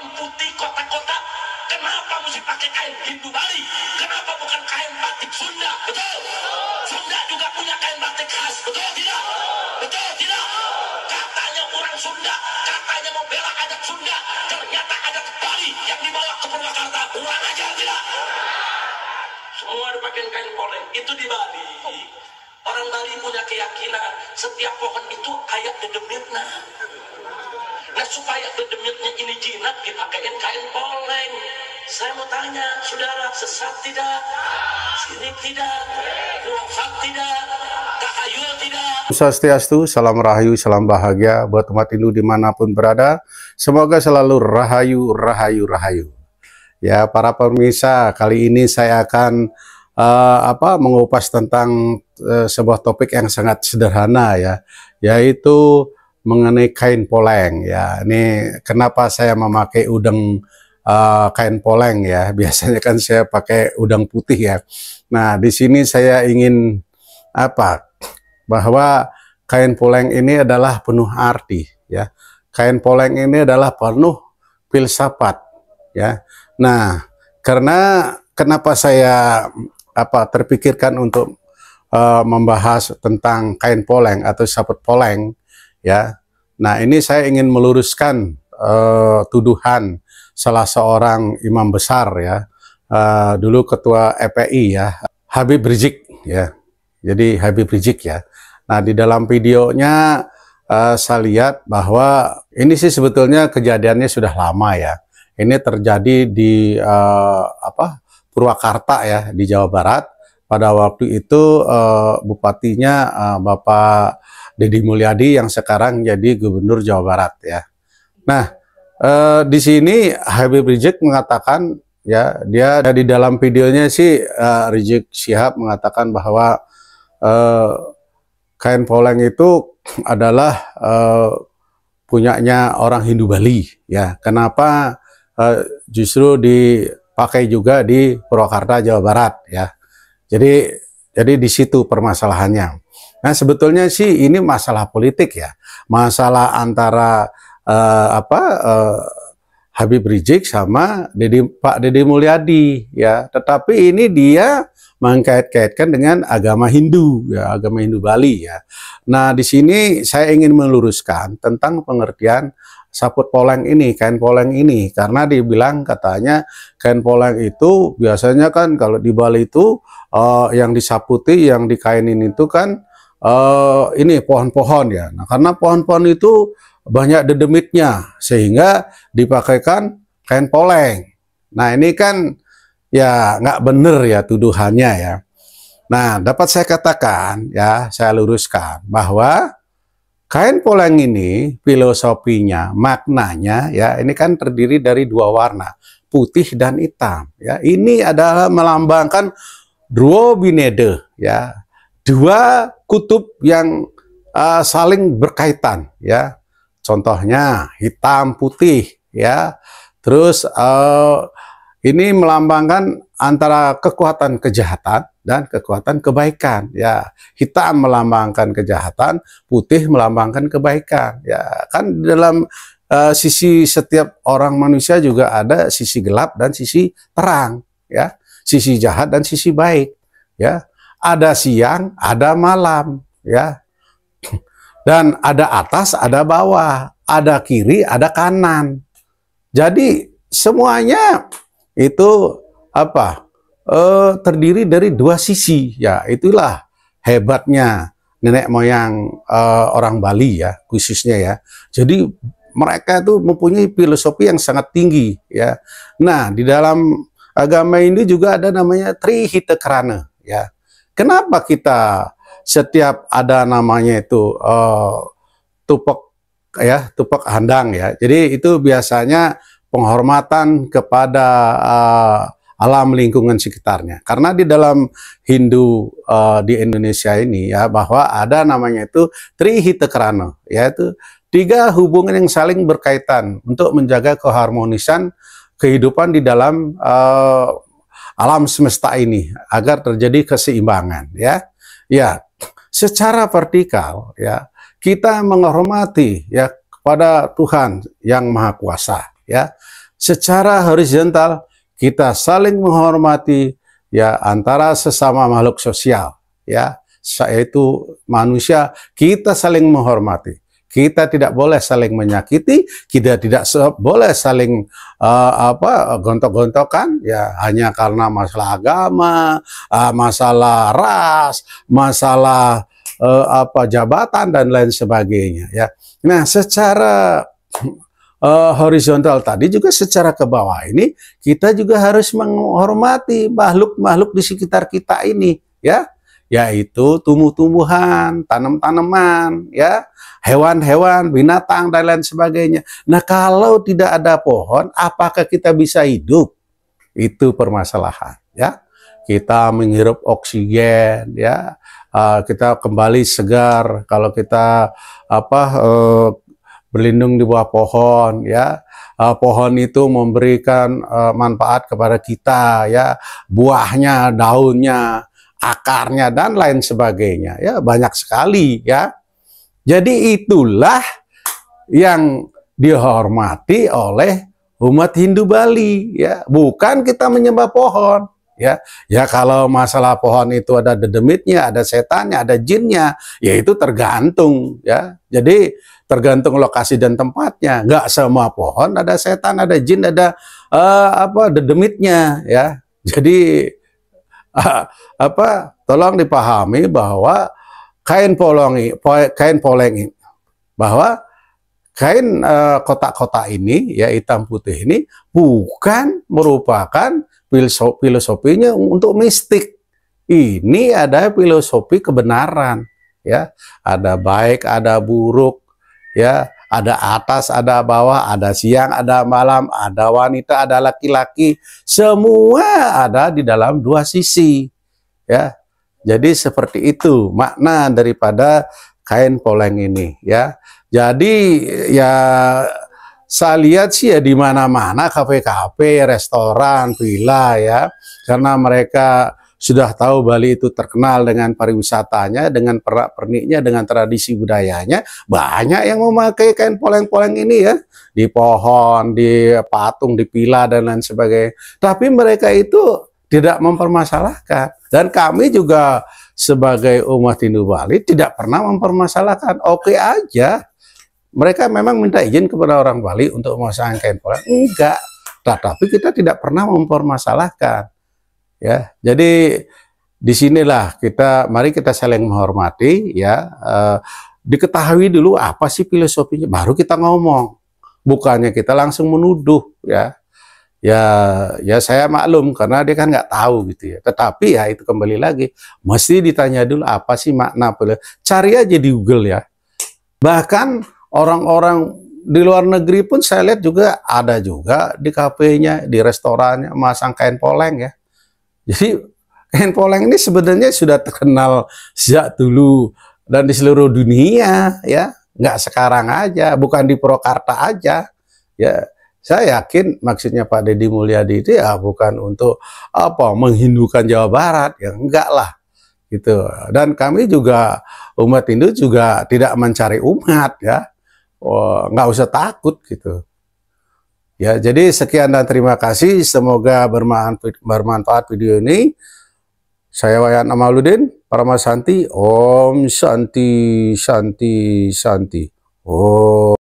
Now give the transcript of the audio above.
hitam putih kotak-kotak. Kenapa mesti pakai kain Hindu Bali? Kenapa bukan kain batik Sunda? Betul? Sunda juga punya kain batik khas. Betul tidak? Betul tidak? Katanya orang Sunda, katanya mau bela adat Sunda, ternyata adat Bali yang dibawa ke Purwakarta. Kurang ajar tidak? Semua dipakai kain poleng. Itu di Bali. Orang Bali punya keyakinan setiap pohon itu kayak dedemitna. Nah, supaya dedemitnya ini jinak dipakein kain poleng. Saya mau tanya, saudara, sesat tidak? Sirik tidak? Khurafat tidak? Tahayul tidak? Swastiastu, salam rahayu, salam bahagia buat umat Hindu dimanapun berada. Semoga selalu rahayu, rahayu, rahayu. Ya, para pemirsa, kali ini saya akan mengupas tentang sebuah topik yang sangat sederhana ya, yaitu mengenai kain poleng ya. Ini kenapa saya memakai udang kain poleng ya? Biasanya kan saya pakai udang putih ya. Nah, di sini saya ingin bahwa kain poleng ini adalah penuh arti ya. Kain poleng ini adalah penuh filsafat ya. Nah, karena kenapa saya terpikirkan untuk membahas tentang kain poleng atau saput poleng ya. Nah, ini saya ingin meluruskan tuduhan salah seorang imam besar ya, dulu ketua EPI ya, Habib Rizik ya. Jadi Habib Rizik ya. Nah, di dalam videonya saya lihat bahwa ini sih sebetulnya kejadiannya sudah lama ya. Ini terjadi di Purwakarta ya, di Jawa Barat. Pada waktu itu bupatinya Bapak Deddy Mulyadi yang sekarang jadi Gubernur Jawa Barat ya. Nah, di sini Habib Rizik mengatakan ya, dia di dalam videonya sih Rizik Syihab mengatakan bahwa kain poleng itu adalah punyanya orang Hindu Bali ya. Kenapa justru dipakai juga di Purwakarta, Jawa Barat ya. Jadi di situ permasalahannya. Nah, sebetulnya sih ini masalah politik ya, masalah antara Habib Rizik sama Pak Deddy Mulyadi ya. Tetapi ini dia mengkait-kaitkan dengan agama Hindu ya, agama Hindu Bali ya. Nah, di sini saya ingin meluruskan tentang pengertian saput poleng ini, kain poleng ini, karena dibilang katanya kain poleng itu biasanya kan kalau di Bali itu yang disaputi, yang dikainin itu kan ini pohon-pohon ya. Nah, karena pohon-pohon itu banyak dedemitnya sehingga dipakaikan kain poleng. Nah, ini kan ya nggak bener ya tuduhannya ya. Nah, dapat saya katakan ya, saya luruskan bahwa kain poleng ini filosofinya, maknanya ya, ini kan terdiri dari dua warna, putih dan hitam ya. Ini adalah melambangkan duo binede ya, dua kutub yang saling berkaitan ya. Contohnya hitam putih ya. Terus ini melambangkan antara kekuatan kejahatan dan kekuatan kebaikan ya. Hitam melambangkan kejahatan, putih melambangkan kebaikan ya. Kan dalam sisi setiap orang manusia juga ada sisi gelap dan sisi terang ya, sisi jahat dan sisi baik ya. Ada siang, ada malam ya. Dan ada atas, ada bawah, ada kiri, ada kanan. Jadi semuanya itu terdiri dari dua sisi ya. Itulah hebatnya nenek moyang orang Bali ya, khususnya ya. Jadi mereka itu mempunyai filosofi yang sangat tinggi ya. Nah, di dalam agama Hindu juga ada namanya Trihitakarana ya. Kenapa kita setiap ada namanya itu tupak handang ya. Jadi itu biasanya penghormatan kepada alam lingkungan sekitarnya. Karena di dalam Hindu di Indonesia ini ya, bahwa ada namanya itu Trihitakarana, yaitu tiga hubungan yang saling berkaitan untuk menjaga keharmonisan kehidupan di dalam alam semesta ini agar terjadi keseimbangan ya. Ya, secara vertikal ya, kita menghormati ya kepada Tuhan yang Maha Kuasa ya. secara horizontal kita saling menghormati ya antara sesama makhluk sosial ya, yaitu manusia, kita saling menghormati. Kita tidak boleh saling menyakiti, kita tidak boleh saling gontok-gontokan ya hanya karena masalah agama, masalah ras, masalah jabatan dan lain sebagainya ya. Nah, secara horizontal tadi juga secara ke bawah ini kita juga harus menghormati makhluk-makhluk di sekitar kita ini ya, yaitu tumbuh-tumbuhan, tanam-tanaman ya, hewan-hewan, binatang dan lain sebagainya. Nah, kalau tidak ada pohon, apakah kita bisa hidup? Itu permasalahan ya. Kita menghirup oksigen ya, kita kembali segar kalau kita berlindung di bawah pohon ya. Pohon itu memberikan manfaat kepada kita ya, buahnya, daunnya, akarnya dan lain sebagainya ya, banyak sekali ya. Jadi itulah yang dihormati oleh umat Hindu Bali ya, bukan kita menyembah pohon ya. Ya kalau masalah pohon itu ada dedemitnya, ada setannya, ada jinnya, ya itu tergantung ya. Jadi tergantung lokasi dan tempatnya. Nggak semua pohon ada setan, ada jin, ada dedemitnya ya. Jadi tolong dipahami bahwa kain poleng bahwa kain kotak-kotak ini ya, hitam putih ini bukan merupakan filosofinya untuk mistik. Ini ada filosofi kebenaran ya, ada baik, ada buruk ya, ada atas, ada bawah, ada siang, ada malam, ada wanita, ada laki-laki, semua ada di dalam dua sisi ya. Jadi seperti itu makna daripada kain poleng ini ya. Jadi ya saya lihat sih ya di mana-mana, kafe-kafe, restoran, villa ya, karena mereka sudah tahu Bali itu terkenal dengan pariwisatanya, dengan pernak-perniknya, dengan tradisi budayanya. Banyak yang memakai kain poleng-poleng ini ya, di pohon, di patung, di pila dan lain sebagainya. Tapi mereka itu tidak mempermasalahkan. Dan kami juga sebagai umat Hindu Bali tidak pernah mempermasalahkan. Oke aja. Mereka memang minta izin kepada orang Bali untuk memasang kain poleng. Enggak. Tetapi kita tidak pernah mempermasalahkan. Ya, jadi disinilah mari kita saling menghormati ya, diketahui dulu apa sih filosofinya, baru kita ngomong, bukannya kita langsung menuduh ya. Ya saya maklum karena dia kan nggak tahu gitu ya. Tetapi ya itu kembali lagi, mesti ditanya dulu apa sih makna, cari aja di Google ya. Bahkan orang-orang di luar negeri pun saya lihat juga ada juga di kafenya, di restorannya masang kain poleng ya. Jadi kain poleng ini sebenarnya sudah terkenal sejak dulu dan di seluruh dunia ya, nggak sekarang aja, bukan di Purwakarta aja ya. Saya yakin maksudnya Pak Deddy Mulyadi itu ya bukan untuk menghindukan Jawa Barat ya, enggak lah gitu. Dan kami juga umat Hindu juga tidak mencari umat ya, nggak usah takut gitu. Ya, jadi sekian dan terima kasih. Semoga bermanfaat video ini. Saya Wayan Amaluddin, Paramasanti. Om Santi, Santi, Santi. Om.